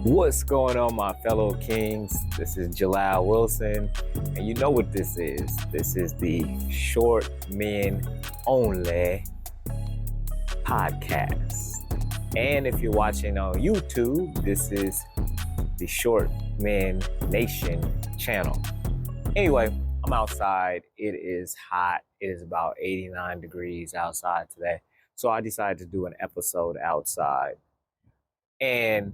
What's going on, my fellow kings? This is Jalal Wilson, and you know what this is. This is the Short Men Only podcast. And if you're watching on YouTube, this is the Short Men Nation channel. Anyway, I'm outside. It is hot. It is about 89 degrees outside today. So I decided to do an episode outside. And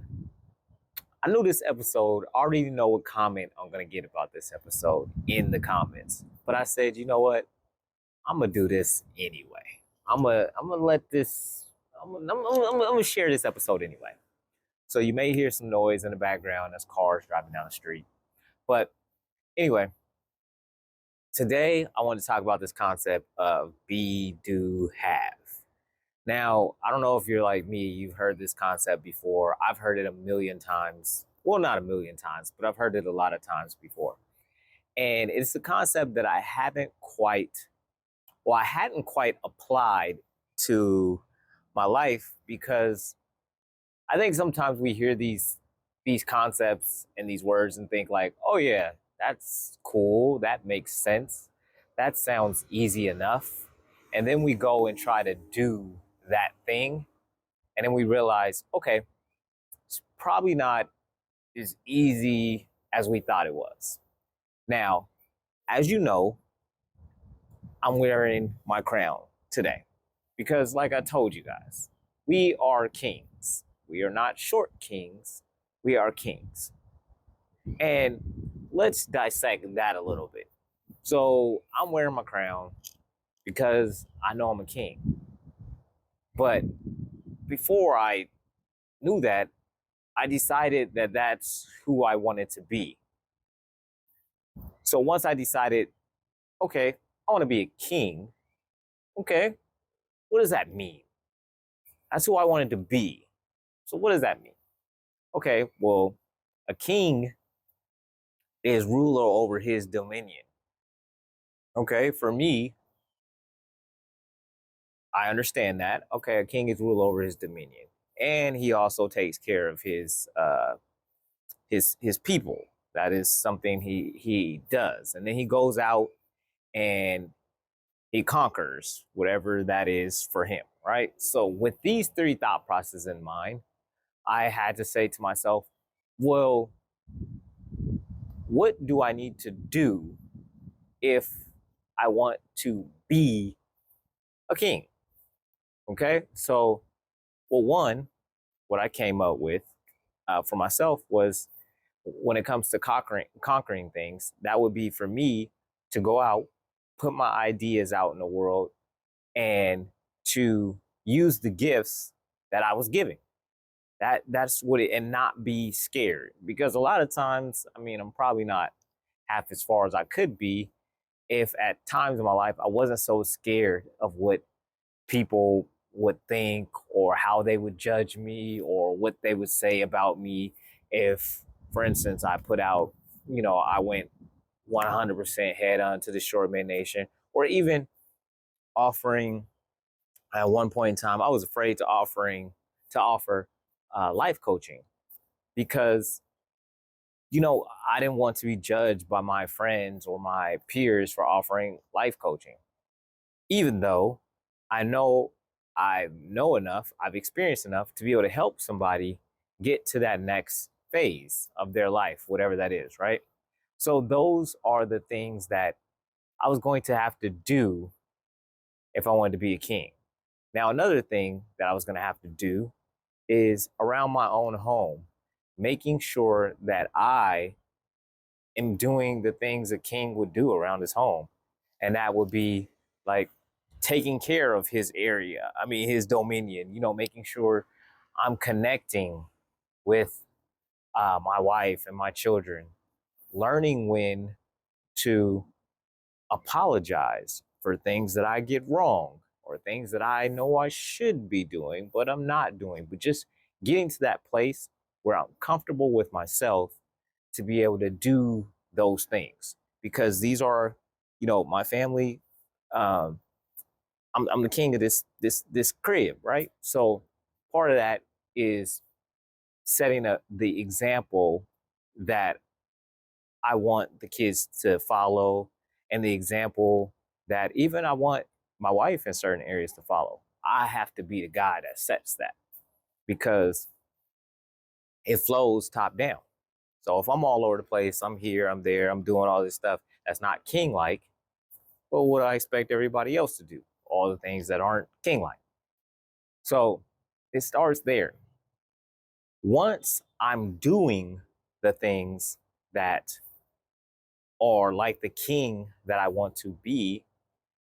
I knew this episode, I already know what comment I'm going to get about this episode in the comments. But I said, you know what? I'm going to do this anyway. I'm going to let this, I'm going to share this episode anyway. So you may hear some noise in the background. That's cars driving down the street. But anyway, today I want to talk about this concept of be, do, have. Now, I don't know if you're like me, you've heard this concept before. I've heard it a million times. Well, not a million times, but I've heard it a lot of times before. And it's a concept that I hadn't quite applied to my life, because I think sometimes we hear these concepts and these words and think like, oh yeah, that's cool. That makes sense. That sounds easy enough. And then we go and try to do that thing. And then we realize, okay, it's probably not as easy as we thought it was. Now, as you know, I'm wearing my crown today because, like I told you guys, we are kings. We are not short kings. We are kings. And let's dissect that a little bit. So I'm wearing my crown because I know I'm a king. But before I knew that, I decided that that's who I wanted to be. So once I decided, okay, I want to be a king, okay, what does that mean? That's who I wanted to be. So what does that mean? Okay, well, a king is ruler over his dominion. Okay, for me, I understand that. Okay, a king is ruler over his dominion, and he also takes care of his people. That is something he does, and then he goes out and he conquers whatever that is for him, right? So with these three thought processes in mind, I had to say to myself, well, what do I need to do if I want to be a king? Okay, so well, one, what I came up with for myself was, when it comes to conquering things, that would be for me to go out, put my ideas out in the world, and to use the gifts that I was given. That's what it, and not be scared, because a lot of times, I mean, I'm probably not half as far as I could be if at times in my life I wasn't so scared of what people would think, or how they would judge me, or what they would say about me. If, for instance, I put out, I went 100% head on to the Shortman Nation, or even offering, at one point in time, I was afraid to offer life coaching, because I didn't want to be judged by my friends or my peers for offering life coaching, even though I know enough, I've experienced enough to be able to help somebody get to that next phase of their life, whatever that is, right? So those are the things that I was going to have to do if I wanted to be a king. Now, another thing that I was going to have to do is around my own home, making sure that I am doing the things a king would do around his home. And that would be like taking care of his area, I mean, his dominion, making sure I'm connecting with my wife and my children, learning when to apologize for things that I get wrong, or things that I know I should be doing, but I'm not doing. But just getting to that place where I'm comfortable with myself to be able to do those things, because these are, my family. Um, I'm the king of this crib, right? So part of that is setting the example that I want the kids to follow, and the example that even I want my wife in certain areas to follow. I have to be the guy that sets that, because it flows top down. So if I'm all over the place, I'm here, I'm there, I'm doing all this stuff that's not king like, well, what do I expect everybody else to do? All the things that aren't king like. So it starts there. Once I'm doing the things that are like the king that I want to be,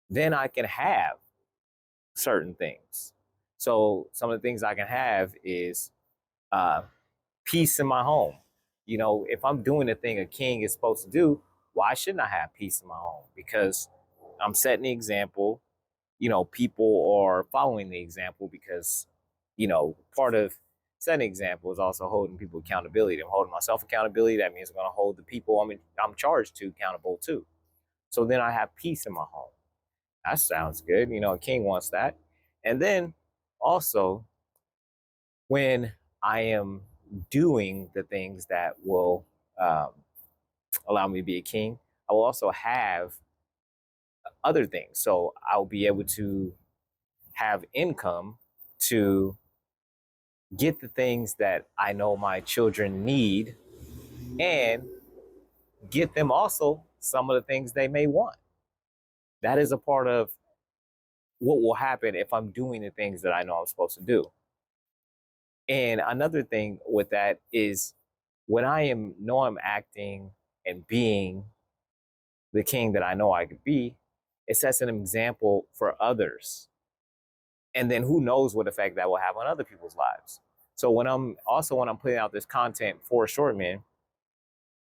then I can have certain things. So some of the things I can have is uh, peace in my home. You know, if I'm doing the thing a king is supposed to do, why shouldn't I have peace in my home? Because I'm setting the example. You know, people are following the example because, you know, part of setting example is also holding people accountability. I'm holding myself accountability. That means I'm going to hold the people I'm charged to accountable too. So then I have peace in my home. That sounds good. You know, a king wants that. And then also, when I am doing the things that will um, allow me to be a king, I will also have other things. So I'll be able to have income to get the things that I know my children need, and get them also some of the things they may want. That is a part of what will happen if I'm doing the things that I know I'm supposed to do. And another thing with that is, when I'm acting and being the king that I know I could be, it sets an example for others. And then who knows what effect that will have on other people's lives. So when I'm putting out this content for shortmen,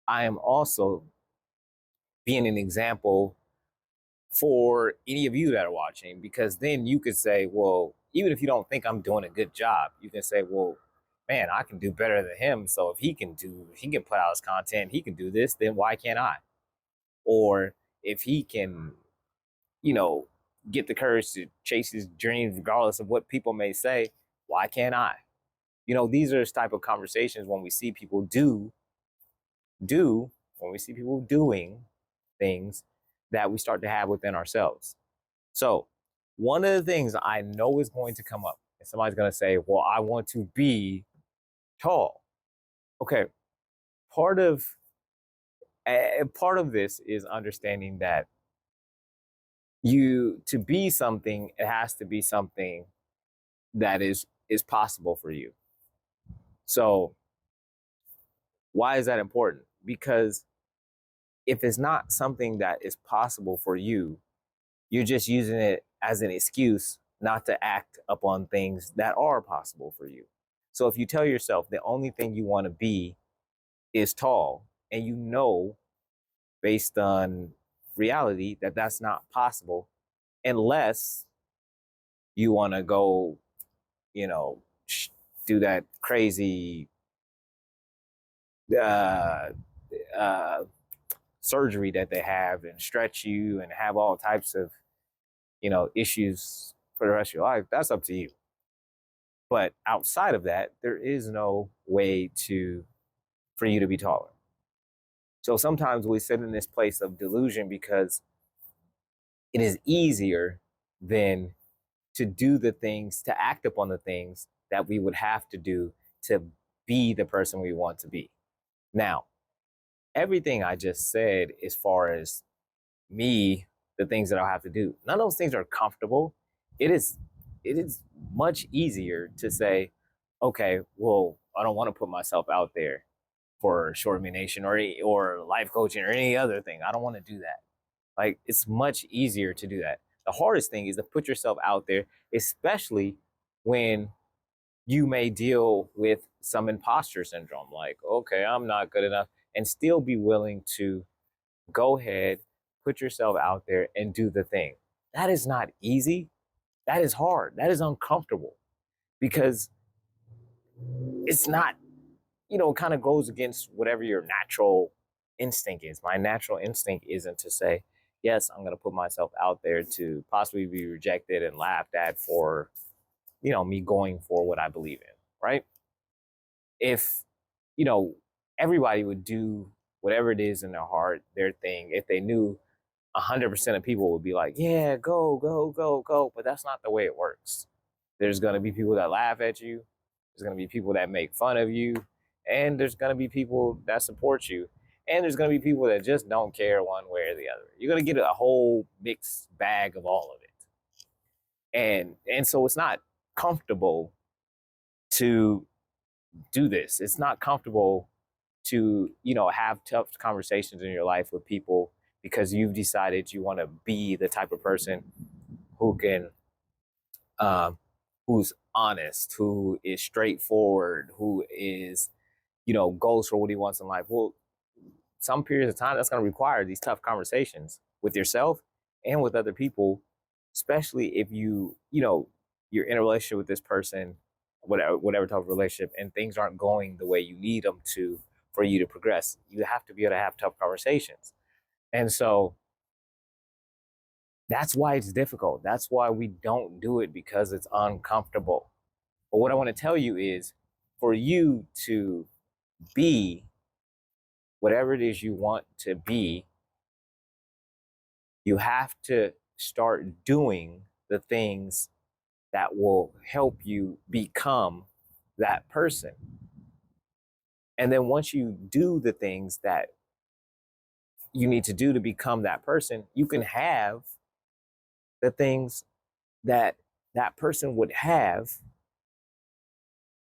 I am also being an example for any of you that are watching, because then you could say, well, even if you don't think I'm doing a good job, you can say, well, man, I can do better than him. So if he can put out his content, he can do this, then why can't I? Or if he can, you know, get the courage to chase his dreams regardless of what people may say, why can't I? You know, these are the type of conversations when we see people when we see people doing things that we start to have within ourselves. So one of the things I know is going to come up, and somebody's going to say, well, I want to be tall. Okay, part of part of this is understanding that you to be something, it has to be something that is possible for you. So why is that important? Because if it's not something that is possible for you, you're just using it as an excuse not to act upon things that are possible for you. So if you tell yourself the only thing you want to be is tall, and you know based on reality that that's not possible unless you want to go, you know, do that crazy uh, uh, surgery that they have and stretch you and have all types of, you know, issues for the rest of your life, that's up to you. But outside of that, there is no way to for you to be taller. So sometimes we sit in this place of delusion because it is easier than to do the things, to act upon the things that we would have to do to be the person we want to be. Now, everything I just said, as far as me, the things that I'll have to do, none of those things are comfortable. It is it is much easier to say, okay, well, I don't want to put myself out there for Short Me Nation or life coaching or any other thing. I don't want to do that. Like, it's much easier to do that. The hardest thing is to put yourself out there, especially when you may deal with some imposter syndrome. Like, okay, I'm not good enough, and still be willing to go ahead, put yourself out there and do the thing. That is not easy. That is hard. That is uncomfortable, because it's not, you know, it kind of goes against whatever your natural instinct is. My natural instinct isn't to say, yes, I'm going to put myself out there to possibly be rejected and laughed at for, you know, me going for what I believe in, right? if, you know, everybody would do whatever it is in their heart, their thing, if they knew 100% of people would be like, yeah, go, go, go, go. But that's not the way it works. There's going to be people that laugh at you. There's going to be people that make fun of you. And there's going to be people that support you. And there's going to be people that just don't care one way or the other. You're going to get a whole mixed bag of all of it. And so it's not comfortable to do this. It's not comfortable to, have tough conversations in your life with people because you've decided you want to be the type of person who can who's honest, who is straightforward, who is, goes for what he wants in life. Well, some periods of time that's going to require these tough conversations with yourself and with other people, especially if you're in a relationship with this person, whatever type of relationship, and things aren't going the way you need them to for you to progress. You have to be able to have tough conversations. And so that's why it's difficult. That's why we don't do it, because it's uncomfortable. But what I want to tell you is, for you to be whatever it is you want to be, you have to start doing the things that will help you become that person. And then once you do the things that you need to do to become that person, you can have the things that that person would have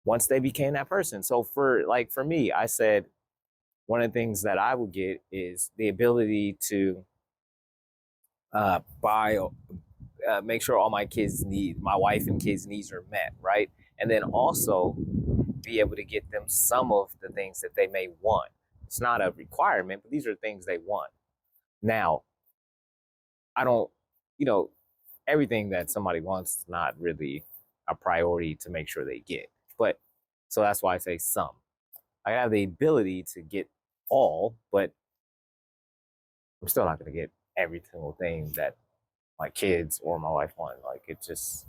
once they became that person. So for me, I said one of the things that I would get is the ability to buy, make sure all my wife and kids' needs are met, right? And then also be able to get them some of the things that they may want. It's not a requirement, but these are things they want. Now, I don't, you know, everything that somebody wants is not really a priority to make sure they get. But so that's why I say some. I have the ability to get all, but I'm still not going to get every single thing that my kids or my wife want. Like, it just,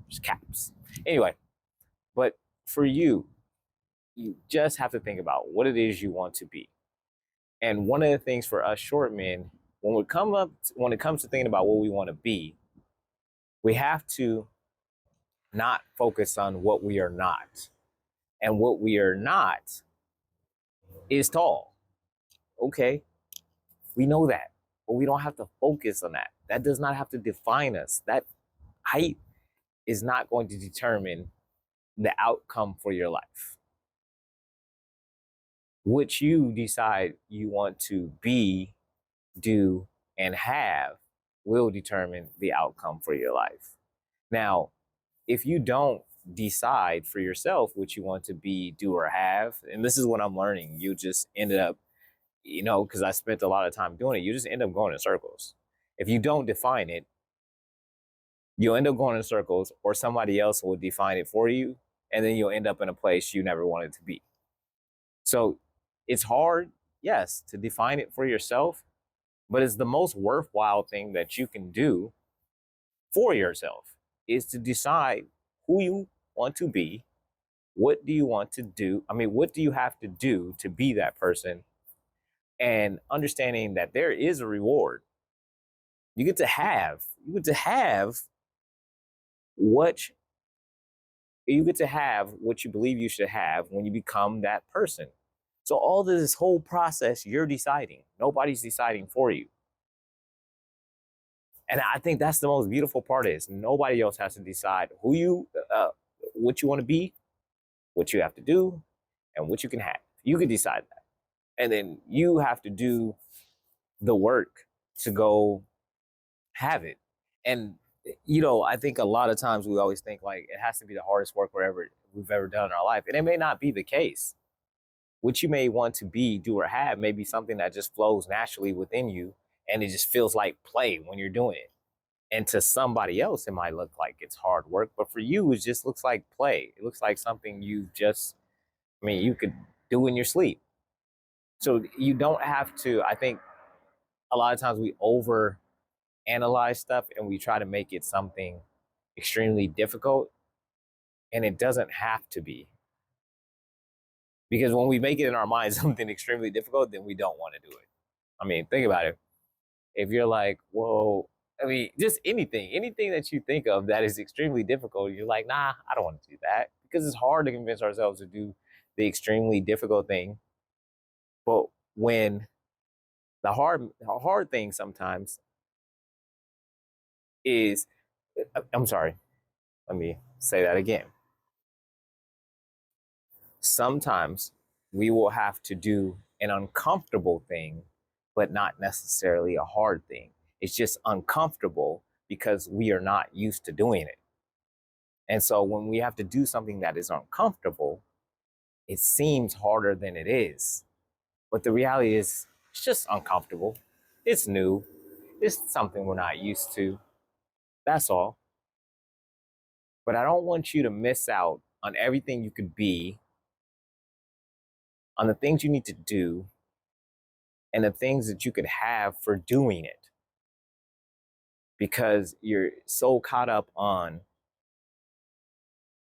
just caps. Anyway, but for you, you just have to think about what it is you want to be. And one of the things for us short men, when it comes to thinking about what we want to be, we have to not focus on what we are not. And what we are not is tall. Okay, we know that, but we don't have to focus on that. That does not have to define us. That height is not going to determine the outcome for your life. What you decide you want to be, do, and have will determine the outcome for your life. Now, if you don't decide for yourself what you want to be, do, or have, and this is what I'm learning, you just ended up, because I spent a lot of time doing it, you just end up going in circles. If you don't define it, you'll end up going in circles, or somebody else will define it for you, and then you'll end up in a place you never wanted to be. So it's hard, yes, to define it for yourself, but it's the most worthwhile thing that you can do for yourself, is to decide who you want to be. What do you want to do? I mean, what do you have to do to be that person? And understanding that there is a reward. You get to have what what you believe you should have when you become that person. So all this whole process, you're deciding. Nobody's deciding for you. And I think that's the most beautiful part, is nobody else has to decide what you want to be, what you have to do, and what you can have. You can decide that. And then you have to do the work to go have it. And, I think a lot of times we always think like it has to be the hardest work we've ever done in our life. And it may not be the case. What you may want to be, do, or have may be something that just flows naturally within you, and it just feels like play when you're doing it. And to somebody else, it might look like it's hard work, but for you, it just looks like play. It looks like something you could do in your sleep. So you don't have to, I think a lot of times we over analyze stuff and we try to make it something extremely difficult, and it doesn't have to be. Because when we make it in our mind something extremely difficult, then we don't want to do it. I mean, think about it. If you're like, whoa, I mean, just anything that you think of that is extremely difficult, you're like, nah, I don't want to do that. Because it's hard to convince ourselves to do the extremely difficult thing. But when the hard thing sometimes is, I'm sorry, let me say that again. Sometimes we will have to do an uncomfortable thing, but not necessarily a hard thing. It's just uncomfortable because we are not used to doing it. And so when we have to do something that is uncomfortable, it seems harder than it is. But the reality is, it's just uncomfortable. It's new. It's something we're not used to. That's all. But I don't want you to miss out on everything you could be, on the things you need to do, and the things that you could have for doing it. Because you're so caught up on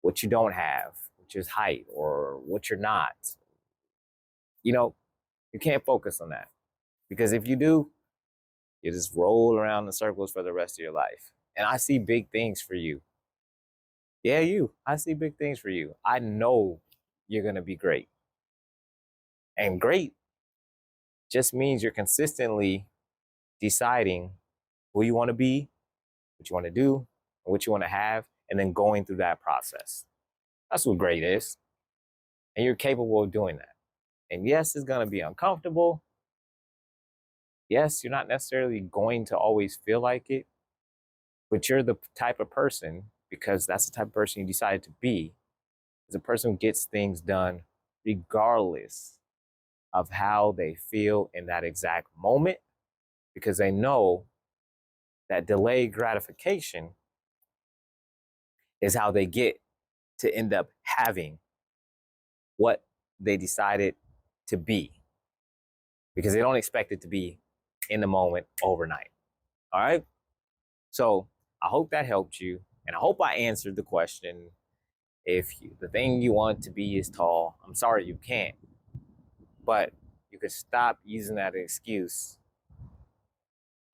what you don't have, which is height, or what you're not. You know, you can't focus on that. Because if you do, you just roll around in circles for the rest of your life. And I see big things for you. Yeah, you. I see big things for you. I know you're going to be great. And great just means you're consistently deciding who you want to be, what you want to do, and what you want to have, and then going through that process. That's what great is. And you're capable of doing that. And yes, it's going to be uncomfortable. Yes, you're not necessarily going to always feel like it, but you're the type of person, because that's the type of person you decided to be, is a person who gets things done regardless of how they feel in that exact moment, because they know that delayed gratification is how they get to end up having what they decided to be, because they don't expect it to be in the moment overnight. All right. So I hope that helped you. And I hope I answered the question. If the thing you want to be is tall, I'm sorry you can't. But you could stop using that excuse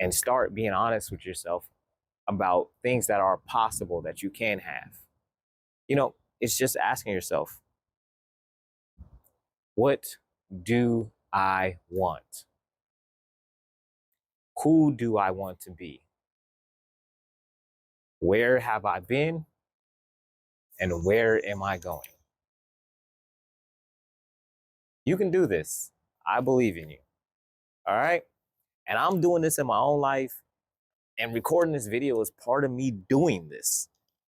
and start being honest with yourself about things that are possible that you can have. You know, it's just asking yourself, what do I want? Who do I want to be? Where have I been? And where am I going? You can do this. I believe in you. All right. And I'm doing this in my own life, and recording this video is part of me doing this.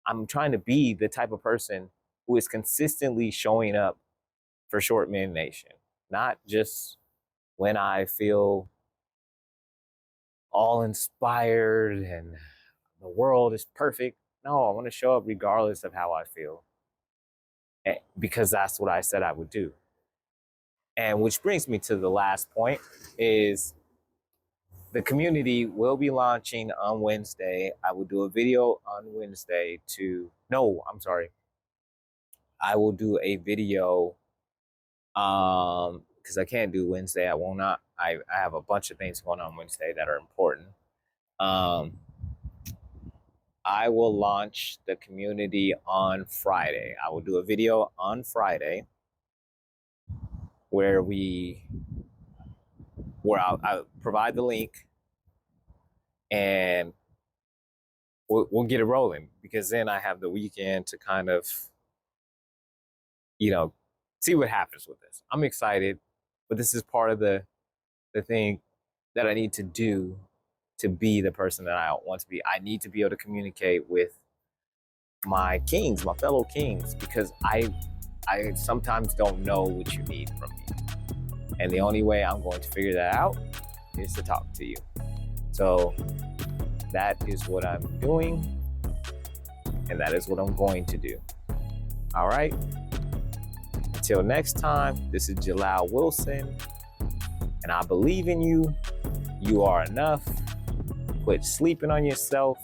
I'm trying to be the type of person who is consistently showing up for Shortmen Nation, not just when I feel all inspired and the world is perfect. No, I want to show up regardless of how I feel, because that's what I said I would do. And which brings me to the last point is the community will be launching on Wednesday. I will do a video on Wednesday I will do a video because I can't do Wednesday. I have a bunch of things going on Wednesday that are important. I will launch the community on Friday. I will do a video on Friday where I'll provide the link, and we'll get it rolling, because then I have the weekend to kind of, see what happens with this. I'm excited, but this is part of the thing that I need to do to be the person that I want to be. I need to be able to communicate with my kings, my fellow kings, because I sometimes don't know what you need from me. And the only way I'm going to figure that out is to talk to you. So that is what I'm doing, and that is what I'm going to do. All right. Until next time, this is Jalal Wilson, and I believe in you. You are enough. Quit sleeping on yourself.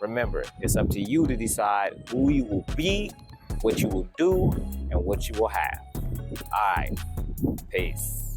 Remember, it's up to you to decide who you will be, what you will do, and what you will have. All right, peace.